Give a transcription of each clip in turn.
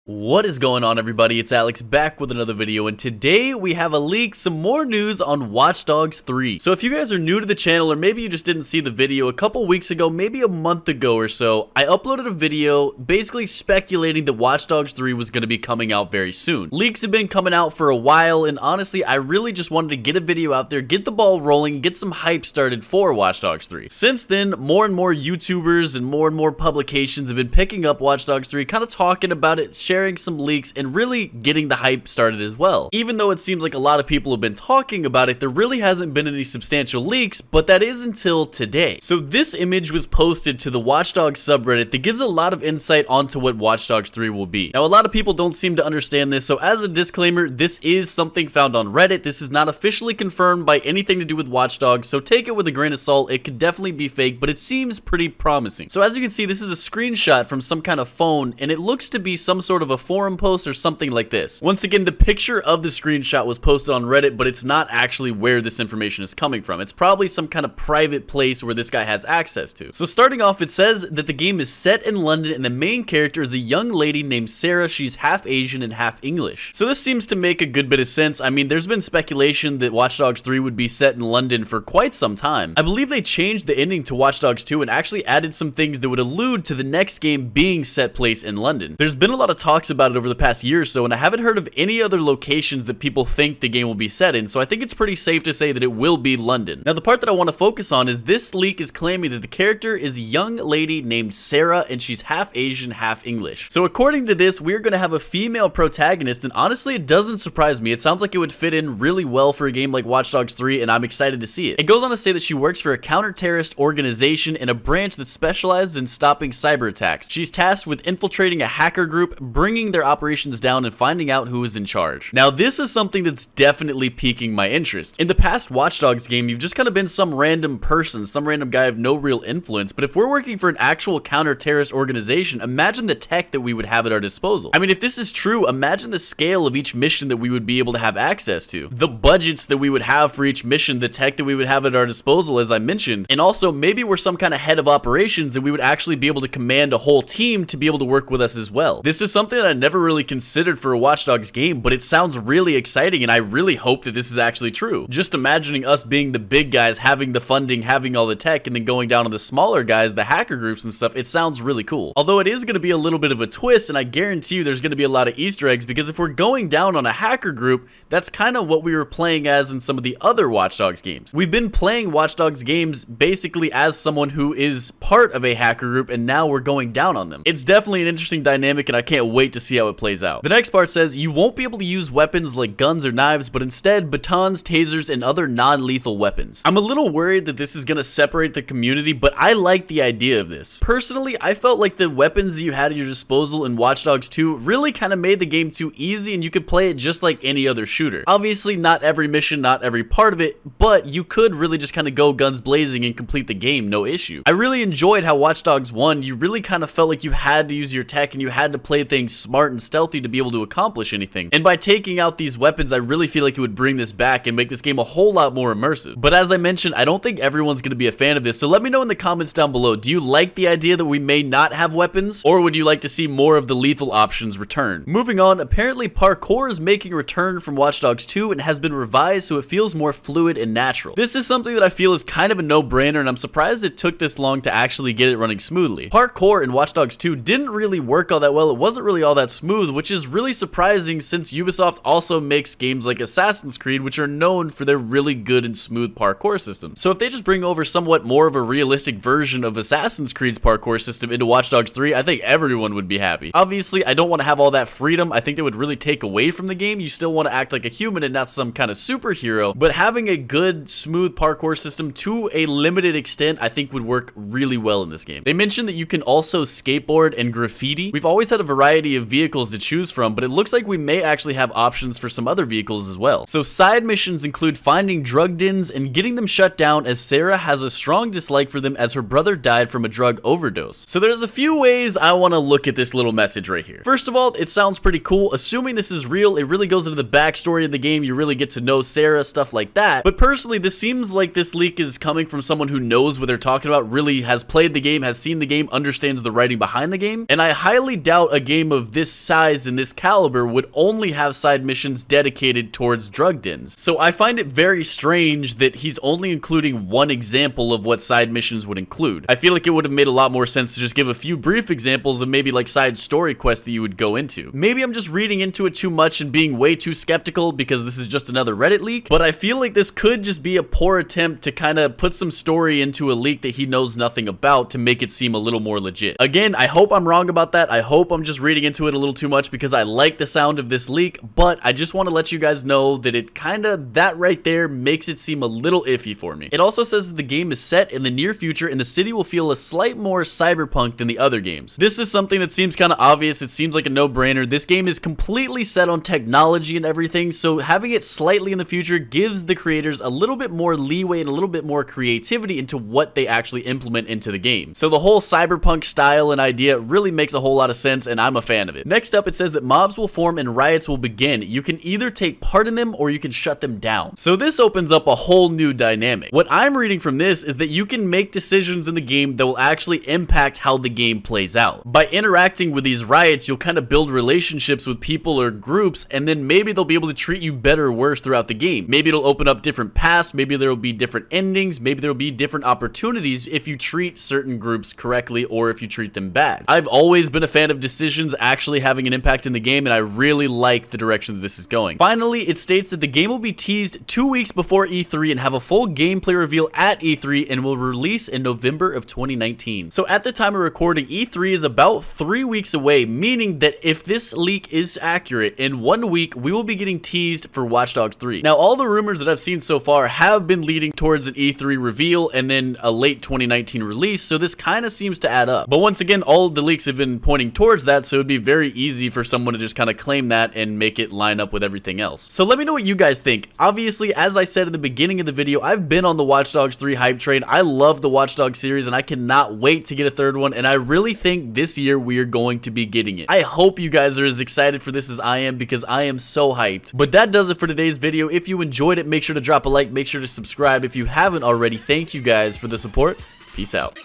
What is going on, everybody? It's Alex back with another video, and today we have a leak, some more news on Watch Dogs 3. So if you guys are new to the channel, or maybe you just didn't see the video a couple weeks ago, maybe a month ago or so, I uploaded a video basically speculating that Watch Dogs 3 was going to be coming out very soon. Leaks have been coming out for a while, and honestly, I really just wanted to get a video out there, get the ball rolling, get some hype started for Watch Dogs 3. Since then, more and more YouTubers and more publications have been picking up Watch Dogs 3, kind of talking about it, sharing some leaks, and really getting the hype started as well. Even though it seems like a lot of people have been talking about it, there really hasn't been any substantial leaks, but that is until today. So this image was posted to the Watch Dogs subreddit that gives a lot of insight onto what Watch Dogs 3 will be. Now, a lot of people don't seem to understand this, so as a disclaimer, this is something found on Reddit. This is not officially confirmed by anything to do with Watch Dogs, so take it with a grain of salt. It could definitely be fake, but it seems pretty promising. So as you can see, this is a screenshot from some kind of phone, and it looks to be some sort of a forum post or something like this. Once again, the picture of the screenshot was posted on Reddit, but it's not actually where this information is coming from. It's probably some kind of private place where this guy has access to. So starting off, it says that the game is set in London and the main character is a young lady named Sarah. She's half Asian and half English. So this seems to make a good bit of sense. I mean, there's been speculation that Watch Dogs 3 would be set in London for quite some time. I believe they changed the ending to Watch Dogs 2 and actually added some things that would allude to the next game being set place in London. There's been a lot of talks about it over the past year or so, and I haven't heard of any other locations that people think the game will be set in, so I think it's pretty safe to say that it will be London. Now, the part that I want to focus on is this leak is claiming that the character is a young lady named Sarah, and she's half Asian, half English. So according to this, we're going to have a female protagonist, and honestly, it doesn't surprise me. It sounds like it would fit in really well for a game like Watch Dogs 3, and I'm excited to see it. It goes on to say that she works for a counter-terrorist organization in a branch that specializes in stopping cyber attacks. She's tasked with infiltrating a hacker group, bringing their operations down, and finding out who is in charge. Now, this is something that's definitely piquing my interest. In the past Watch Dogs game, you've just kind of been some random person, some random guy of no real influence, but if we're working for an actual counter-terrorist organization, imagine the tech that we would have at our disposal. I mean, if this is true, imagine the scale of each mission that we would be able to have access to, the budgets that we would have for each mission, the tech that we would have at our disposal, as I mentioned, and also maybe we're some kind of head of operations and we would actually be able to command a whole team to be able to work with us as well. This is something that I never really considered for a Watch Dogs game, but it sounds really exciting, and I really hope that this is actually true. Just imagining us being the big guys, having the funding, having all the tech, and then going down to the smaller guys, the hacker groups and stuff, it sounds really cool. Although it is going to be a little bit of a twist, and I guarantee you there's going to be a lot of Easter eggs, because if we're going down on a hacker group, that's kind of what we were playing as in some of the other Watch Dogs games. We've been playing Watch Dogs games basically as someone who is part of a hacker group, and now we're going down on them. It's definitely an interesting dynamic, and I can't wait to see how it plays out. The next part says you won't be able to use weapons like guns or knives, but instead batons, tasers, and other non-lethal weapons. I'm a little worried that this is going to separate the community, but I like the idea of this. Personally, I felt like the weapons that you had at your disposal in Watch Dogs 2 really kind of made the game too easy, and you could play it just like any other shooter. Obviously, not every mission, not every part of it, but you could really just kind of go guns blazing and complete the game, no issue. I really enjoyed how Watch Dogs 1, you really kind of felt like you had to use your tech and you had to play things smart and stealthy to be able to accomplish anything. And by taking out these weapons, I really feel like it would bring this back and make this game a whole lot more immersive. But as I mentioned, I don't think everyone's going to be a fan of this, so let me know in the comments down below. Do you like the idea that we may not have weapons, or would you like to see more of the lethal options return? Moving on, apparently Parkour is making a return from Watch Dogs 2 and has been revised so it feels more fluid and natural. This is something that I feel is kind of a no-brainer, and I'm surprised it took this long to actually get it running smoothly. Parkour in Watch Dogs 2 didn't really work all that well. It wasn't really all that smooth, which is really surprising since Ubisoft also makes games like Assassin's Creed, which are known for their really good and smooth parkour systems. So if they just bring over somewhat more of a realistic version of Assassin's Creed's parkour system into Watch Dogs 3, I think everyone would be happy. Obviously, I don't want to have all that freedom. I think that would really take away from the game. You still want to act like a human and not some kind of superhero, but having a good, smooth parkour system to a limited extent, I think would work really well in this game. They mentioned that you can also skateboard and graffiti. We've always had a variety of vehicles to choose from, but it looks like we may actually have options for some other vehicles as well. So side missions include finding drug dens and getting them shut down, as Sarah has a strong dislike for them as her brother died from a drug overdose. So there's a few ways I want to look at this little message right here. First of all, it sounds pretty cool. Assuming this is real, it really goes into the backstory of the game. You really get to know Sarah, stuff like that. But personally, this seems like this leak is coming from someone who knows what they're talking about, really has played the game, has seen the game, understands the writing behind the game, and I highly doubt a game of this size and this caliber would only have side missions dedicated towards drug dens. So I find it very strange that he's only including one example of what side missions would include. I feel like it would have made a lot more sense to just give a few brief examples of maybe like side story quests that you would go into. Maybe I'm just reading into it too much and being way too skeptical because this is just another Reddit leak, but I feel like this could just be a poor attempt to kind of put some story into a leak that he knows nothing about to make it seem a little more legit. Again, I hope I'm wrong about that. I hope I'm just reading into it a little too much because I like the sound of this leak, but I just want to let you guys know that it kind of, that right there makes it seem a little iffy for me. It also says that the game is set in the near future and the city will feel a slight more cyberpunk than the other games. This is something that seems kind of obvious. It seems like a no-brainer. This game is completely set on technology and everything, so having it slightly in the future gives the creators a little bit more leeway and a little bit more creativity into what they actually implement into the game. So the whole cyberpunk style and idea really makes a whole lot of sense, and I'm a fan of it. Next up, it says that mobs will form and riots will begin. You can either take part in them or you can shut them down. So this opens up a whole new dynamic. What I'm reading from this is that you can make decisions in the game that will actually impact how the game plays out. By interacting with these riots, you'll kind of build relationships with people or groups, and then maybe they'll be able to treat you better or worse throughout the game. Maybe it'll open up different paths, maybe there will be different endings, maybe there will be different opportunities if you treat certain groups correctly or if you treat them bad. I've always been a fan of decisions actually having an impact in the game, and I really like the direction that this is going. Finally, it states that the game will be teased 2 weeks before E3 and have a full gameplay reveal at E3 and will release in November of 2019. So at the time of recording, E3 is about 3 weeks away, meaning that if this leak is accurate, in 1 week we will be getting teased for Watch Dogs 3. Now, all the rumors that I've seen so far have been leading towards an E3 reveal and then a late 2019 release, so this kind of seems to add up. But once again, all of the leaks have been pointing towards that, so it'd be very easy for someone to just kind of claim that and make it line up with everything else. So let me know what you guys think. Obviously, as I said in the beginning of the video, I've been on the Watch Dogs 3 hype train. I love the Watch Dogs series and I cannot wait to get a third one, and I really think this year we are going to be getting it. I hope you guys are as excited for this as I am because I am so hyped. But that does it for today's video. If you enjoyed it, make sure to drop a like, make sure to subscribe if you haven't already. Thank you guys for the support. Peace out.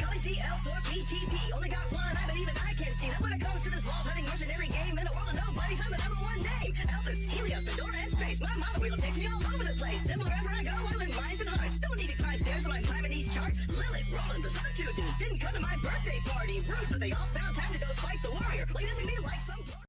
Didn't come to my birthday party. Rude, but they all found time to go fight the warrior. Like, this would be like some